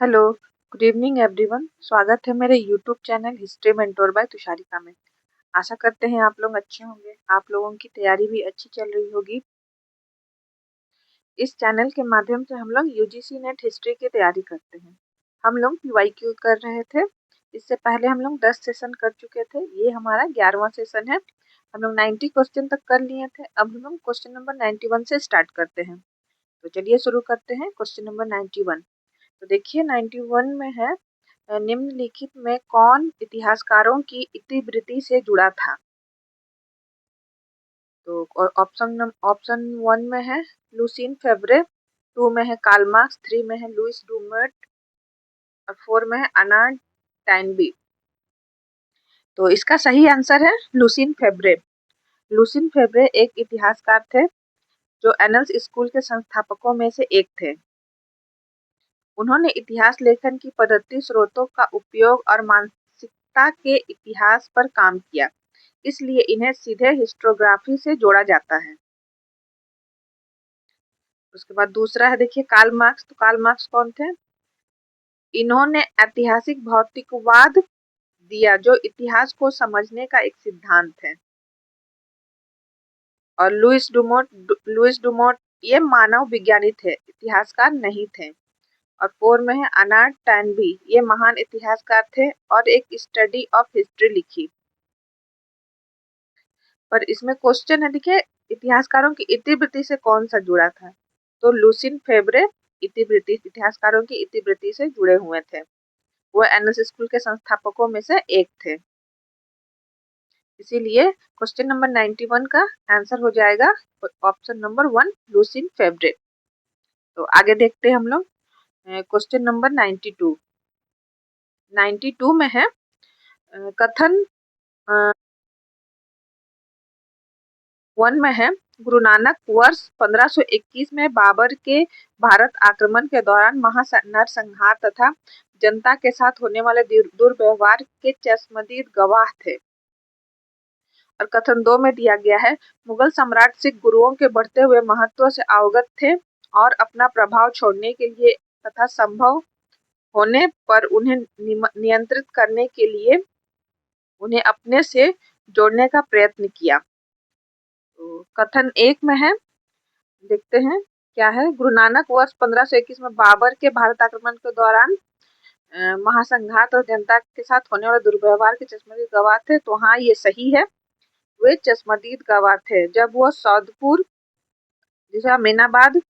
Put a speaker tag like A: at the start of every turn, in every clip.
A: Hello, good evening everyone. स्वागत है मेरे YouTube channel history mentor by Tusharika में। आशा करते हैं आप लोग अच्छे होंगे। आप लोगों की तैयारी भी अच्छी चल रही होगी। इस चैनल के माध्यम से हम लोग यूजीसी नेट हिस्ट्री की तैयारी करते हैं। हम लोग पीवाईक्यू कर रहे थे। इससे पहले हम लोग 10 सेशन कर चुके थे। ये हमारा 11वां सेशन है। हम लोग 90 क्वेश्चन तक कर लिए थे। अब हम लोग क्वेश्चन नंबर 91 से स्टार्ट करते हैं। तो चलिए शुरू करते हैं क्वेश्चन नंबर 91। तो देखिए 91 में है, निम्नलिखित में कौन इतिहासकारों की इतिवृत्ति से जुड़ा था। तो ऑप्शन 1 में है लुसीन फेब्रे, 2 में है कार्ल मार्क्स, 3 में है लुइस डुमर्ट और 4 में है अन्ना टैयनबी। तो इसका सही आंसर है लुसीन फेब्रे। लुसीन फेब्रे एक इतिहासकार थे जो एनल्स स्कूल के संस्थापकों में से एक थे। उन्होंने इतिहास लेखन की पद्धति, स्रोतों का उपयोग और मानसिकता के इतिहास पर काम किया, इसलिए इन्हें सीधे हिस्टोग्राफी से जोड़ा जाता है। उसके बाद दूसरा है, देखिए कार्ल मार्क्स। तो कार्ल मार्क्स कौन थे? इन्होंने ऐतिहासिक भौतिकवाद दिया जो इतिहास को समझने का एक सिद्धांत है। और लुइस डुमोट ये मानव विज्ञानी थे, इतिहासकार नहीं थे। और 4 में है अन्ना टैयनबी, ये महान इतिहासकार थे और एक स्टडी ऑफ हिस्ट्री लिखी। पर इसमें क्वेश्चन है, देखिए इतिहासकारों की इतिवृत्ति से कौन सा जुड़ा था। तो लुसीन फेब्रे इतिहासकारों की इतिवृत्ति से जुड़े हुए थे। वो एनएस स्कूल के संस्थापकों में से एक थे। इसीलिए क्वेश्चन नंबर 91 का आंसर हो जाएगा ऑप्शन नंबर 1 लुसीन फेब्रे। तो आगे देखते हैं हम लोग क्वेश्चन नंबर 92 में है कथन 1 में है गुरु नानक वर्ष 1521 में बाबर के भारत आक्रमण के दौरान नरसंहार तथा जनता के साथ होने वाले दुर्व्यवहार के चश्मदीद गवाह थे। और कथन 2 में दिया गया है मुगल सम्राट सिख गुरुओं के बढ़ते हुए महत्व से अवगत थे और अपना प्रभाव छोड़ने के लिए तथा संभव होने पर उन्हें नियंत्रित करने के लिए उन्हें अपने से जोड़ने का प्रयत्न किया। तो कथन 1 में है, देखते हैं क्या है। गुरु नानक वर्ष 1521 में बाबर के भारत आक्रमण के दौरान महासंघात और जनता के साथ होने वाले दुर्व्यवहार के चश्मदीद गवाह थे। तो हाँ, ये सही है, वे चश्मदीद गवाह थे जब वो सौदपुर जिसे अमीनाबाद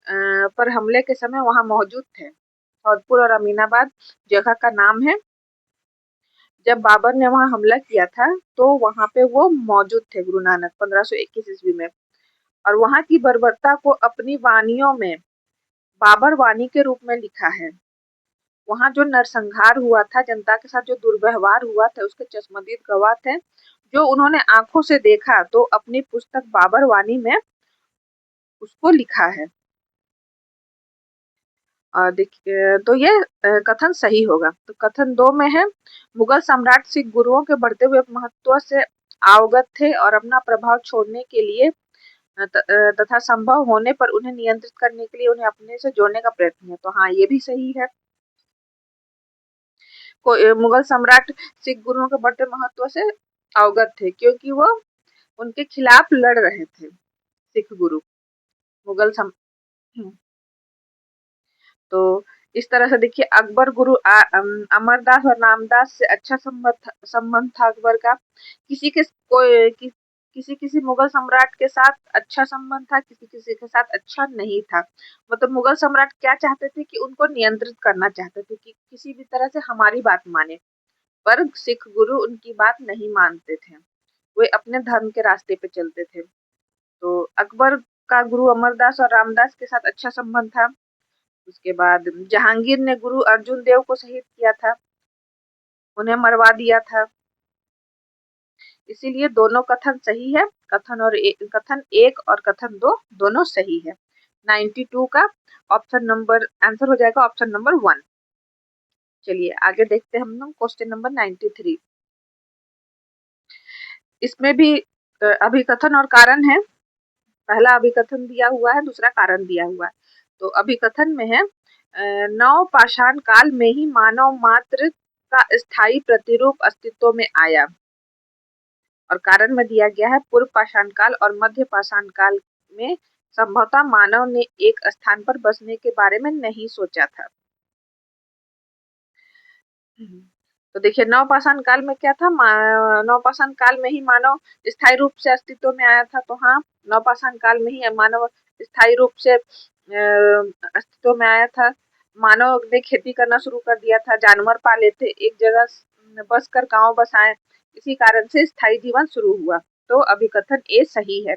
A: पर हमले के समय वहां मौजूद थे। सौदपुर और अमीनाबाद जगह का नाम है। जब बाबर ने वहां हमला किया था तो वहां पे वो मौजूद थे गुरु नानक 1521 ईस्वी में। और वहां की बर्बरता को अपनी वाणियों में बाबर वाणी के रूप में लिखा है। वहां जो नरसंहार हुआ था, जनता के साथ जो दुर्व्यवहार हुआ था, उसके चश्मदीद गवाह थे जो उन्होंने आंखों से देखा। तो अपनी पुस्तक बाबर वाणी में उसको लिखा है। देखिए तो ये कथन सही होगा। तो कथन 2 में है मुगल सम्राट सिख गुरुओं के बढ़ते हुए महत्व से अवगत थे और अपना प्रभाव छोड़ने के लिए तथा संभव होने पर उन्हें नियंत्रित करने के लिए उन्हें अपने से जोड़ने का प्रयत्न है। तो हाँ, ये भी सही है। मुगल सम्राट सिख गुरुओं के बढ़ते महत्व से अवगत थे क्योंकि वो उनके खिलाफ लड़ रहे थे। सिख गुरु मुगल सम तो इस तरह से देखिए अकबर गुरु अमरदास और रामदास से अच्छा संबंध था अकबर का। किसी के कोई किसी किसी मुगल सम्राट के साथ अच्छा संबंध था, किसी किसी के साथ अच्छा नहीं था। मतलब मुगल सम्राट क्या चाहते थे कि उनको नियंत्रित करना चाहते थे कि किसी भी तरह से हमारी बात माने। पर सिख गुरु उनकी बात नहीं मानते थे, वे अपने धर्म के रास्ते पे चलते थे। तो अकबर का गुरु अमरदास और रामदास के साथ अच्छा संबंध था। उसके बाद जहांगीर ने गुरु अर्जुन देव को शहीद किया था, उन्हें मरवा दिया था। इसीलिए दोनों कथन सही है। कथन 1 और कथन 2 दोनों सही है। 92 का ऑप्शन नंबर आंसर हो जाएगा ऑप्शन नंबर 1। चलिए आगे देखते हैं हम लोग क्वेश्चन नंबर 93। इसमें भी अभिकथन और कारण है। पहला अभिकथन दिया हुआ है, दूसरा कारण दिया हुआ है। तो अभिकथन में है नव पाषाण काल में ही मानव मात्र का स्थायी प्रतिरूप अस्तित्व में आया। और कारण में दिया गया है पूर्व पाषाण काल और मध्य पाषाण काल में संभवतः मानव ने एक स्थान पर बसने के बारे में नहीं सोचा था। तो देखिए नवपाषाण काल में क्या था, नवपाषाण काल में ही मानव स्थायी रूप से अस्तित्व में आया था। तो हाँ, नवपाषाण काल में ही मानव स्थायी रूप से अस्तित्व में आया था। मानव ने खेती करना शुरू कर दिया था, जानवर पाले थे, एक जगह बस कर गाँव बसाए, इसी कारण से स्थायी जीवन शुरू हुआ। तो अभिकथन ए सही है।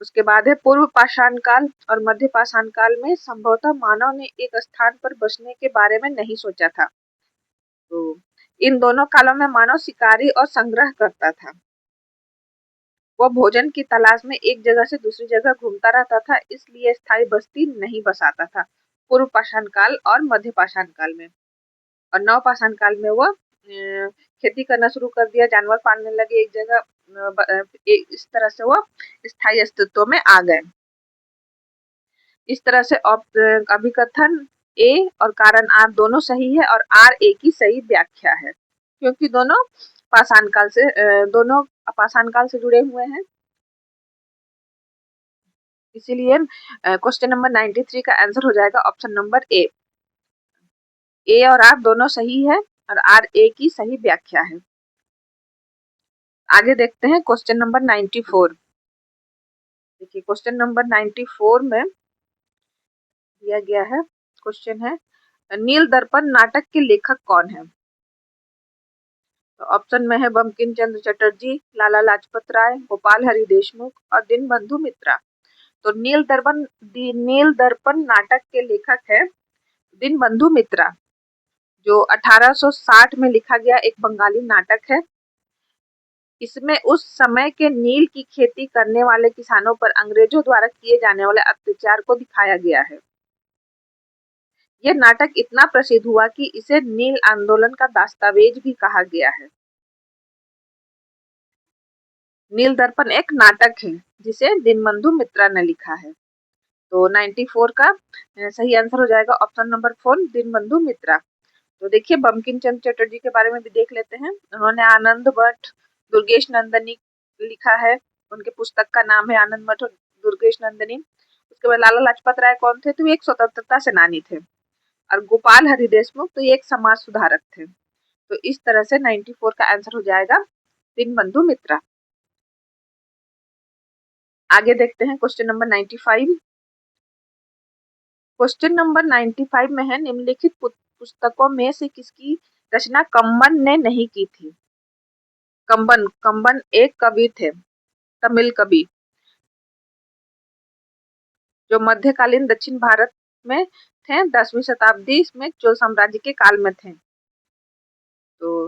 A: उसके बाद है पूर्व पाषाण काल और मध्य पाषाण काल में संभवतः मानव ने एक स्थान पर बसने के बारे में नहीं सोचा था। तो इन दोनों कालों में मानव शिकारी और संग्रह करता था। वह भोजन की तलाश में एक जगह से दूसरी जगह घूमता रहता था, इसलिए स्थायी बस्ती नहीं बसाता था पूर्व पाषाण काल और मध्य पाषाण काल में। और नव पाषाण काल में वह खेती करना शुरू कर दिया, जानवर पालने लगे एक जगह, इस तरह से वह स्थायी अस्तित्व में आ गए। इस तरह से अभिकथन ए और कारण आर दोनों सही है और आर ए की सही व्याख्या है, क्योंकि दोनों पाषाण काल से जुड़े हुए हैं। इसीलिए क्वेश्चन नंबर 93 का आंसर हो जाएगा ऑप्शन नंबर ए। ए और आर दोनों सही है और आर ए की सही व्याख्या है। आगे देखते हैं क्वेश्चन नंबर 94। देखिए क्वेश्चन नंबर 94 में दिया गया है, क्वेश्चन है नील दर्पण नाटक के लेखक कौन है। तो ऑप्शन में है बंकिम चंद्र चटर्जी, लाला लाजपत राय, गोपाल हरि देशमुख और दीनबंधु मित्रा। तो नील दर्पण नाटक के लेखक है दीनबंधु मित्रा, जो 1860 में लिखा गया एक बंगाली नाटक है। इसमें उस समय के नील की खेती करने वाले किसानों पर अंग्रेजों द्वारा किए जाने वाले अत्याचार को दिखाया गया है। यह नाटक इतना प्रसिद्ध हुआ कि इसे नील आंदोलन का दस्तावेज भी कहा गया है। नील दर्पण एक नाटक है जिसे दीनबंधु मित्रा ने लिखा है। तो 94 का सही आंसर हो जाएगा ऑप्शन नंबर 4 दीनबंधु मित्रा। तो देखिए बंकिम चंद्र चटर्जी के बारे में भी देख लेते हैं। उन्होंने आनंद मठ, दुर्गेश नंदनी लिखा है, उनके पुस्तक का नाम है आनंद मठ और दुर्गेश नंदनी। उसके बाद लाला लाजपत राय कौन थे, तो ये एक स्वतंत्रता सेनानी थे। और गोपाल हरि देशमुख तो ये एक समाज सुधारक थे। तो इस तरह से 94 का आंसर हो जाएगा दीनबंधु मित्रा। आगे देखते हैं क्वेश्चन नंबर 95। क्वेश्चन नंबर 95 में है निम्नलिखित पुस्तकों में से किसकी रचना कंबन ने नहीं की थी। कंबन एक कवि थे, तमिल कवि, जो मध्यकालीन दक्षिण भारत में थे, 10वीं शताब्दी में चोल साम्राज्य के काल में थे। तो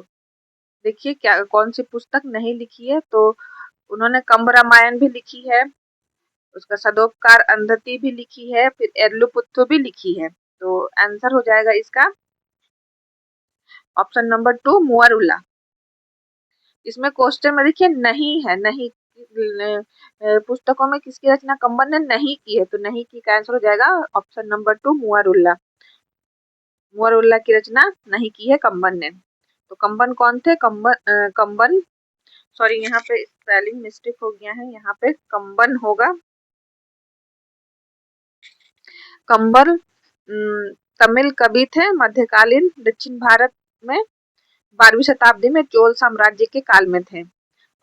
A: देखिए क्या कौन सी पुस्तक नहीं लिखी है, तो उन्होंने कंब रामायण भी लिखी है, उसका सदोपकार अंधति भी लिखी है, फिर एर्लुपुत्तु भी लिखी है। तो आंसर हो जाएगा इसका ऑप्शन नंबर 2 मुअरुल्ला। इसमें क्वेश्चन में देखिए नहीं है, नहीं पुस्तकों में किसकी रचना कंबन ने नहीं की है, तो नहीं की का आंसर हो जाएगा ऑप्शन नंबर 2 मुअरुल्ला। मुअरुल्ला की रचना नहीं की है कंबन ने। तो कंबन कौन थे, कंबन सॉरी यहाँ पे स्पेलिंग मिस्टेक हो गया है, यहाँ पे कंबन होगा। कंबर तमिल कवि थे, मध्यकालीन दक्षिण भारत में 12वीं शताब्दी में चोल साम्राज्य के काल में थे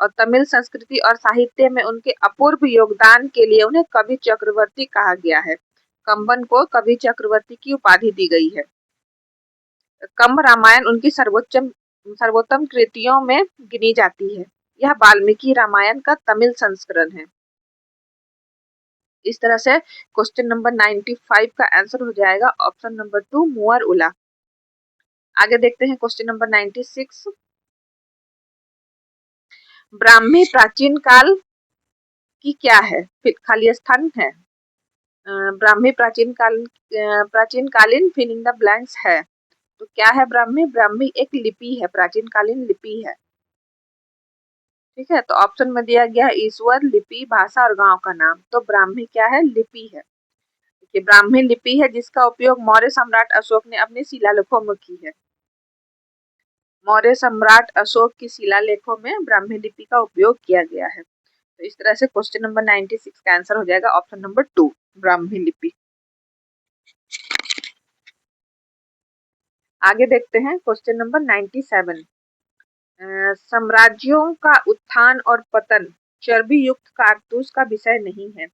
A: और तमिल संस्कृति और साहित्य में उनके अपूर्व योगदान के लिए उन्हें कवि चक्रवर्ती कहा गया है। कंबन को कवि चक्रवर्ती की उपाधि दी गई है। कंब रामायण उनकी सर्वोत्तम कृतियों में गिनी जाती है। यह वाल्मीकि रामायण का तमिल संस्करण है। इस तरह से क्वेश्चन नंबर 95 का आंसर हो जाएगा ऑप्शन नंबर 2 मुअरुल्ला। आगे देखते हैं क्वेश्चन नंबर 96। ब्राह्मी प्राचीन काल की क्या है, फिर खाली स्थान है। ब्राह्मी प्राचीन कालीन फिल इन द ब्लैंक्स है। तो क्या है ब्राह्मी, ब्राह्मी एक लिपि है, प्राचीन कालीन लिपि है। ठीक है, तो ऑप्शन में दिया गया ईश्वर, लिपि, भाषा और गांव का नाम। तो ब्राह्मी क्या है, लिपि है। ये ब्राह्मी लिपि है जिसका उपयोग मौर्य सम्राट अशोक ने अपने शिलालेखों में की है। मौर्य सम्राट अशोक की शिलालेखों में ब्राह्मी लिपि का उपयोग किया गया है। तो इस तरह से क्वेश्चन नंबर 96 का आंसर हो जाएगा ऑप्शन नंबर 2, ब्राह्मी लिपि। आगे देखते हैं क्वेश्चन नंबर 97। साम्राज्यों का उत्थान और पतन चर्बी युक्त कारतूस का विषय नहीं है,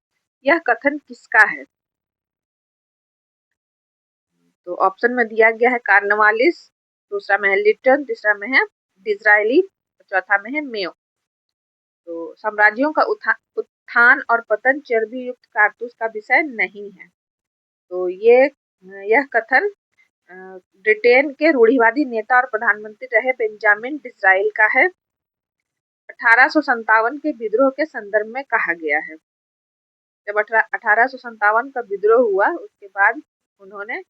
A: यह कथन किसका है? तो ऑप्शन में दिया गया है कार्नवालिस, दूसरा में है लिटन, तीसरा में है डिज़रायली, चौथा में है मेयो। तो साम्राज्यों का उत्थान और पतन चर्बी युक्त कारतूस का विषय नहीं है। तो यह कथन ब्रिटेन के रूढ़िवादी नेता और प्रधानमंत्री रहे बेंजामिन डिज़राइल का है। 1857 के विद्रोह के संदर्भ में कहा गया है। जब 1857 का विद्रोह हुआ उसके बाद उन्होंने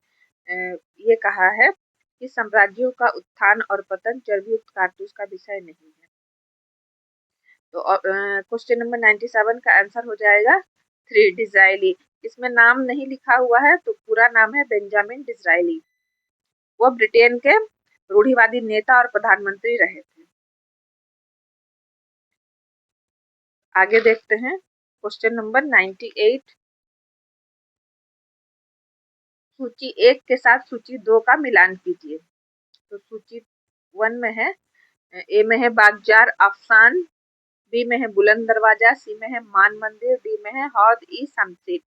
A: ये कहा है कि साम्राज्यों का उत्थान और पतन चर्बी युक्त कारतूस का विषय नहीं है। तो क्वेश्चन नंबर 97 का आंसर हो जाएगा 3, डिज़रायली। इसमें नाम नहीं लिखा हुआ है तो पूरा नाम है बेंजामिन डिज़रायली। वो ब्रिटेन के रूढ़िवादी नेता और प्रधानमंत्री रहे थे। आगे देखते हैं क्वेश्चन नंबर 98। सूची 1 के साथ सूची 2 का मिलान कीजिए। तो सूची 1 में है, ए में है बागजार अफसान, बी में है बुलंद दरवाजा, सी में है मान मंदिर, डी में है हौद ई शमशीर।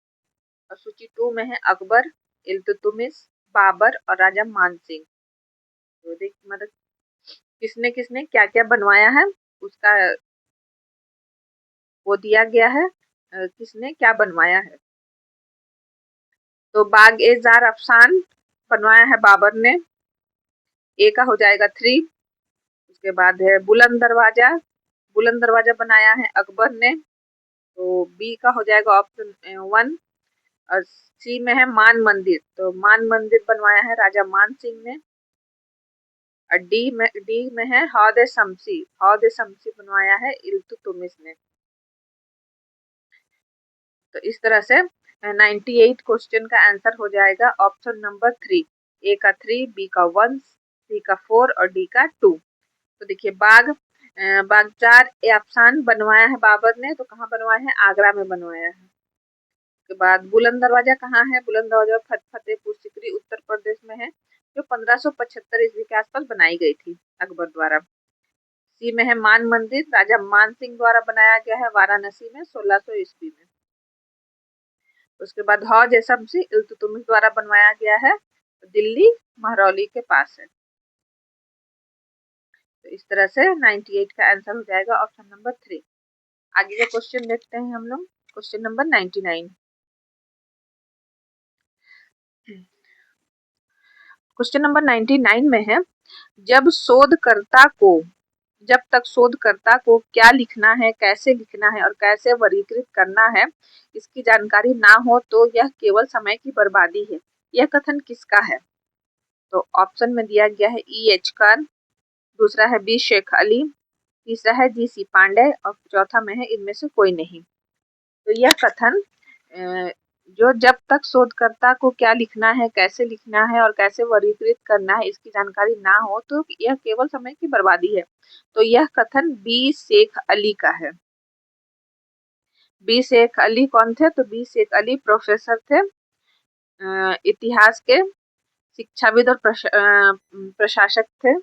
A: और सूची 2 में है अकबर, इल्तुतमिश, बाबर और राजा मान सिंह। तो देख मतलब किसने किसने क्या क्या बनवाया है उसका वो दिया गया है, किसने क्या बनवाया है। तो बाग ए जार अफसान बनवाया है बाबर ने, ए का हो जाएगा 3। उसके बाद है बुलंद दरवाजा बनाया है अकबर ने, तो बी का हो जाएगा ऑप्शन 1। और सी में है मान मंदिर, तो मान मंदिर बनवाया है राजा मान सिंह ने। और डी में है हौद शमसी बनवाया है इल्तुतमिश ने। तो इस तरह से 98 क्वेश्चन का आंसर हो जाएगा ऑप्शन नंबर 3, ए का 3, बी का 1, सी का 4 और डी का 2। तो देखिए बागजार ए अफसान बनवाया है बाबर ने, तो कहाँ बनवाया है? आगरा में बनवाया है। उसके बाद बुलंद दरवाजा कहाँ है? बुलंद दरवाजा फतेहपुर सीकरी उत्तर प्रदेश में है, जो 1575 ईस्वी के आसपास बनाई गई थी अकबर द्वारा। सी में है मान मंदिर, राजा मान सिंह द्वारा बनाया गया है वाराणसी में 1600 ईस्वी में। उसके बाद हौज शमसी इल्तुतमिश द्वारा बनवाया गया है, दिल्ली महरौली के पास है। तो इस तरह से 98 का आंसर हो जाएगा ऑप्शन नंबर 3। आगे का क्वेश्चन देखते हैं हम लोग, क्वेश्चन नंबर 99। क्वेश्चन नंबर 99 में है, जब तक शोधकर्ता को क्या लिखना है, कैसे लिखना है और कैसे वर्गीकृत करना है इसकी जानकारी ना हो तो यह केवल समय की बर्बादी है, यह कथन किसका है? तो ऑप्शन में दिया गया है E.H. खान, दूसरा है बी शेख अली, तीसरा है जी.सी. पांडे और चौथा में है इनमें से कोई नहीं। तो यह कथन जो जब तक शोधकर्ता को क्या लिखना है, कैसे लिखना है और कैसे वर्गीकृत करना है इसकी जानकारी ना हो तो यह केवल समय की बर्बादी है। तो यह कथन बी शेख अली का है। बी शेख अली कौन थे? तो बी शेख अली प्रोफेसर थे, इतिहास के शिक्षाविद और प्रशासक थे।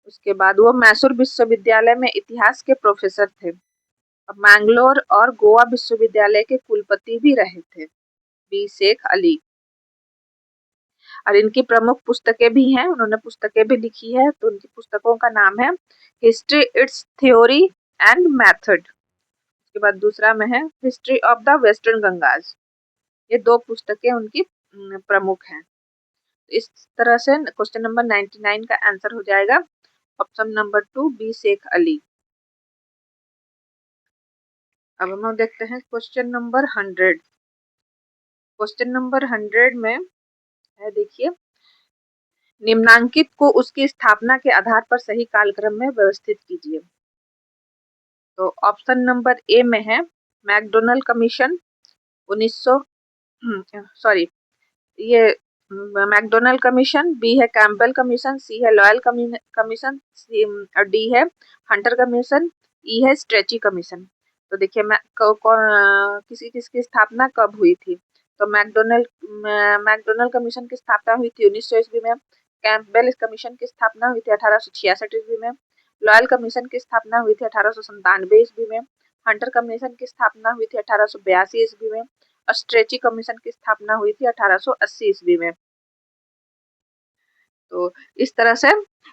A: उसके बाद वो मैसूर विश्वविद्यालय में इतिहास के प्रोफेसर थे। मैंगलोर और गोवा विश्वविद्यालय के कुलपति भी रहे थे बी शेख अली। और इनकी प्रमुख पुस्तकें भी हैं, उन्होंने पुस्तकें भी लिखी है। तो उनकी पुस्तकों का नाम है history it's theory and method. उसके बाद दूसरा में है हिस्ट्री ऑफ द वेस्टर्न गंगाज। ये 2 पुस्तकें उनकी प्रमुख हैं। इस तरह से क्वेश्चन नंबर 99 का आंसर हो जाएगा option number 2 B Sheikh Ali. अब हम लोग देखते हैं क्वेश्चन नंबर 100। क्वेश्चन नंबर 100 में है, देखिए, निम्नांकित को उसकी स्थापना के आधार पर सही कालक्रम में व्यवस्थित कीजिए। तो ऑप्शन नंबर ए में है मैकडोनल्ड कमीशन 1900, सॉरी, ये मैकडोनल्ड कमीशन, बी है कैम्पबेल कमीशन, सी है लॉयल कमीशन, डी है हंटर कमीशन, ई है स्ट्रेची कमीशन। तो देखिए किसी किसकी स्थापना कब हुई थी? तो मैकडोनल्ड कमीशन की स्थापना हुई थी 1900 ईस्वी में। कैम्पबेल कमीशन की स्थापना हुई थी 1866 ईस्वी में। लॉयल कमीशन की स्थापना हुई थी 1897 ईस्वी में। हंटर कमीशन की स्थापना हुई थी 1882 ईस्वी में। और स्ट्रेची कमीशन की स्थापना हुई थी 1880 ईस्वी में। तो इस तरह से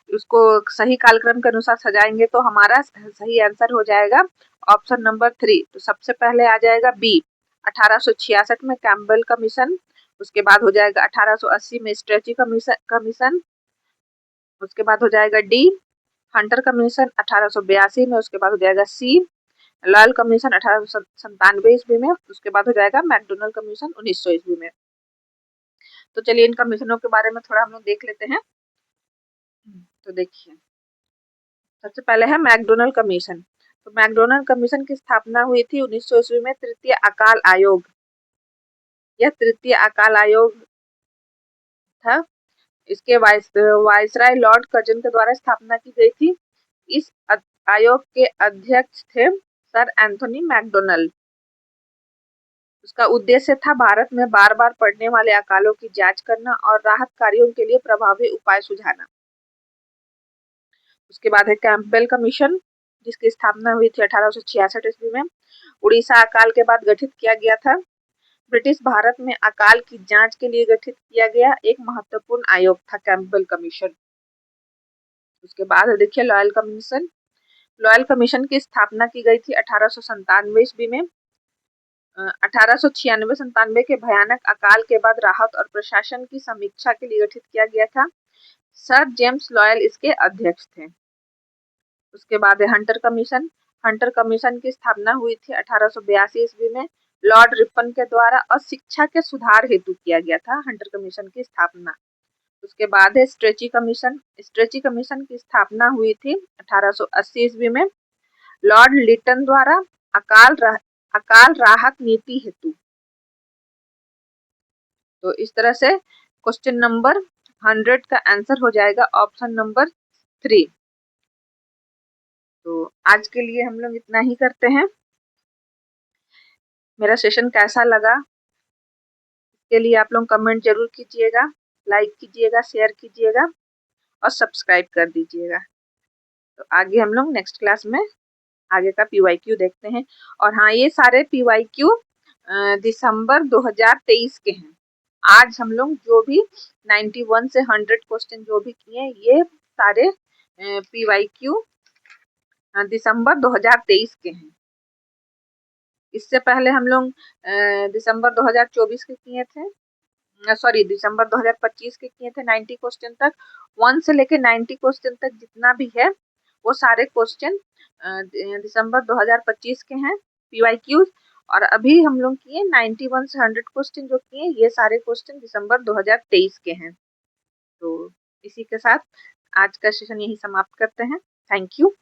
A: उसको सही कालक्रम के अनुसार सजाएंगे तो हमारा सही आंसर हो जाएगा ऑप्शन नंबर 3। तो सबसे पहले आ जाएगा बी 1866 में कैम्पबेल कमीशन, उसके बाद हो जाएगा 1880 में स्ट्रेची कमीशन, उसके बाद हो जाएगा डी हंटर कमीशन 1882 में, उसके बाद हो जाएगा सी लॉयल कमीशन 1897 ईस्वी में, उसके बाद हो जाएगा मैकडोनल्ड कमीशन 1900 ईस्वी में। तो चलिए इन कमीशनों के बारे में थोड़ा हम लोग देख लेते हैं। तो देखिए सबसे पहले है मैकडोनल्ड कमीशन। तो मैकडोनल्ड कमीशन की स्थापना हुई थी 1900 ईस्वी में तृतीय अकाल आयोग। यह तृतीय अकाल आयोग था। इसके वायसराय लॉर्ड कर्जन के द्वारा स्थापना की गई थी। इस आयोग के अध्यक्ष थे सर एंथोनी मैकडोनल्ड। उसका उद्देश्य था भारत में बार बार पड़ने वाले अकालों की जांच करना और राहत कार्यों के लिए प्रभावी उपाय सुझाना। उसके बाद है कैंपबेल कमीशन, जिसकी स्थापना हुई थी 1866 ईस्वी में। उड़ीसा अकाल के बाद गठित किया गया था। ब्रिटिश भारत में अकाल की जांच के लिए गठित किया गया एक महत्वपूर्ण आयोग था कैंपबेल कमीशन। उसके बाद देखिए लॉयल कमीशन। लॉयल कमीशन की स्थापना की गई थी 1897 ईस्वी में। 1896-97 के भयानक अकाल के बाद राहत और प्रशासन की समीक्षा के लिए गठित किया गया था। सर जेम्स लॉयल इसके अध्यक्ष थे। उसके बाद है हंटर कमीशन। हंटर कमीशन की स्थापना हुई थी 1882 ईस्वी में लॉर्ड रिपन के द्वारा और शिक्षा के सुधार हेतु किया गया था हंटर कमीशन की स्थापना। उसके बाद है स्ट्रेची कमीशन। स्ट्रेची कमीशन की स्थापना हुई थी 1880 ईस्वी में लॉर्ड लिटन द्वारा अकाल राहत नीति हेतु। तो इस तरह से क्वेश्चन नंबर 100 का आंसर हो जाएगा ऑप्शन नंबर 3। तो आज के लिए हम लोग इतना ही करते हैं। मेरा सेशन कैसा लगा इसके लिए आप लोग कमेंट जरूर कीजिएगा, लाइक कीजिएगा, शेयर कीजिएगा और सब्सक्राइब कर दीजिएगा। तो आगे हम लोग नेक्स्ट क्लास में आगे का PYQ देखते हैं। और हाँ, ये सारे PYQ दिसंबर 2023 के हैं। आज हम लोग जो भी 91 से 100 क्वेश्चन जो भी किए ये सारे PYQ दिसंबर 2023 के हैं। इससे पहले हम लोग दिसंबर 2024 के किए थे, सॉरी दिसंबर 2025 के किए थे 90 क्वेश्चन तक। 1 से लेके 90 क्वेश्चन तक जितना भी है वो सारे क्वेश्चन दिसंबर 2025 के हैं PYQ। और अभी हम लोग किए 91 से 100 क्वेश्चन जो किए ये सारे क्वेश्चन दिसंबर 2023 के हैं। तो इसी के साथ आज का सेशन यही समाप्त करते हैं। Thank you.